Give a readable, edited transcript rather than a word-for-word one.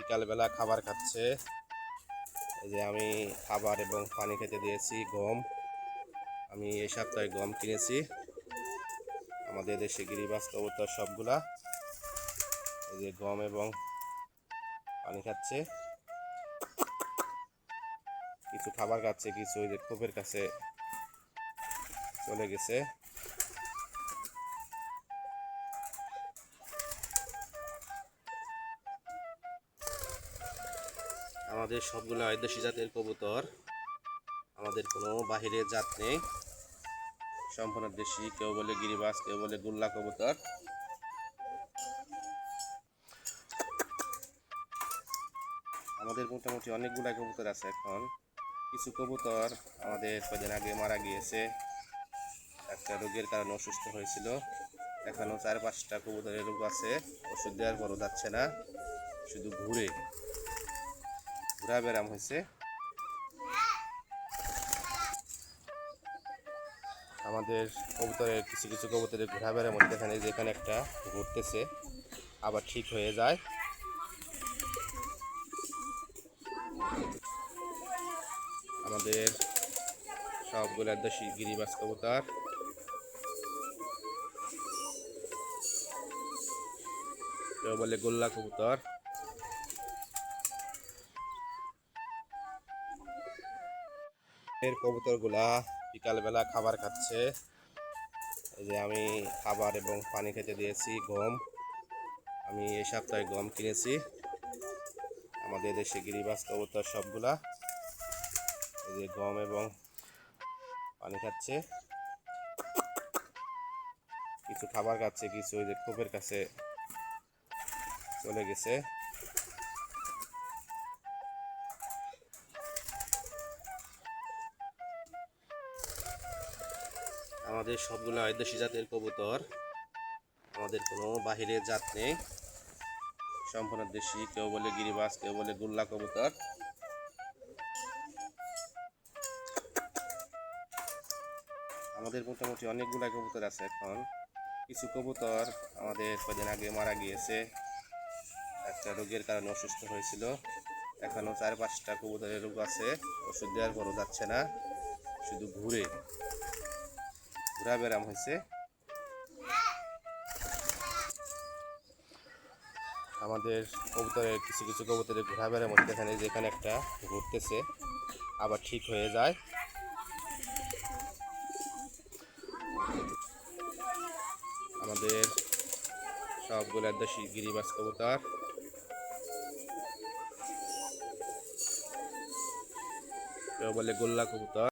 বিকালবেলা খাবার খাচ্ছে। এই যে আমি খাবার এবং পানি খেতে দিয়েছি গম। আমি এই সপ্তাহে গম কিনেছি। আমাদের দেশে গিরিবাজ কবুতর সবগুলা এই যে গম এবং পানি খাচ্ছে, কিছু খাবার খাচ্ছে, কিছু ওই যে খোপের কাছে চলে গেছে। আমাদের সবগুলো দেশি জাতের কবুতর, আমাদের কোনো বাহিরের জাত নেই, সম্পূর্ণ দেশি। কেউ বলে গিরিবাজ, কেউ বলে গুল্লা কবুতর। আমাদের মোটামুটি অনেকগুলা কবুতর আছে এখন। কিছু কবুতর আমাদের কদিন আগে মারা গিয়েছে, একটা রোগের কারণে অসুস্থ হয়েছিল। এখনও 4-5টা কবুতরের রোগ আছে, ওষুধ দেওয়ার পরও যাচ্ছে না, শুধু ঘোরা ব্যারাম হয়েছে। আমাদের কবুতরের কিছু কিছু কবুতরের ঘোরা ব্যারাম হচ্ছে, যেখানে একটা ঘুরতেছে আবার ঠিক হয়ে যায়। আমাদের সবগুলো দেশি গিরিবাজ কবুতর। কেউ বলে গোল্লা কবুতর। এর কবুতরগুলা বিকালবেলা খাবার খাচ্ছে। এই যে আমি খাবার এবং পানি খেতে দিয়েছি গম। আমি এই সপ্তাহে গম কিনেছি। আমাদের দেশে গিরিবাজ কবুতর সবগুলা এই যে গম এবং পানি খাচ্ছে, কিছু খাবার খাচ্ছে, কিছু ওই যে খোপের কাছে চলে গেছে। আমাদের সবগুলো দেশি জাতের কবুতর, আমাদের কোনো বাহিরের জাত নেই, সম্পূর্ণ দেশি। কেউ বলে গিরিবাজ, কেউ বলে গুল্লা কবুতর। আমাদের মোটামুটি অনেকগুলা কবুতর আছে এখন। কিছু কবুতর আমাদের কদিন আগে মারা গিয়েছে, একটা রোগের কারণে অসুস্থ হয়েছিল। এখনও 4-5টা কবুতরের রোগ আছে, ওষুধ দেওয়ার পরও যাচ্ছে না, শুধু ঘোরা ব্যারাম হয়েছে। আমাদের কবুতরের কিছু কিছু কবুতরের ঘোরা ব্যারাম হচ্ছে, যেখানে একটা ঘুরতেছে আবার ঠিক হয়ে যায়। আমাদের সবগুলো দেশি গিরিবাজ কবুতর। কেউ বলে গোল্লা কবুতর।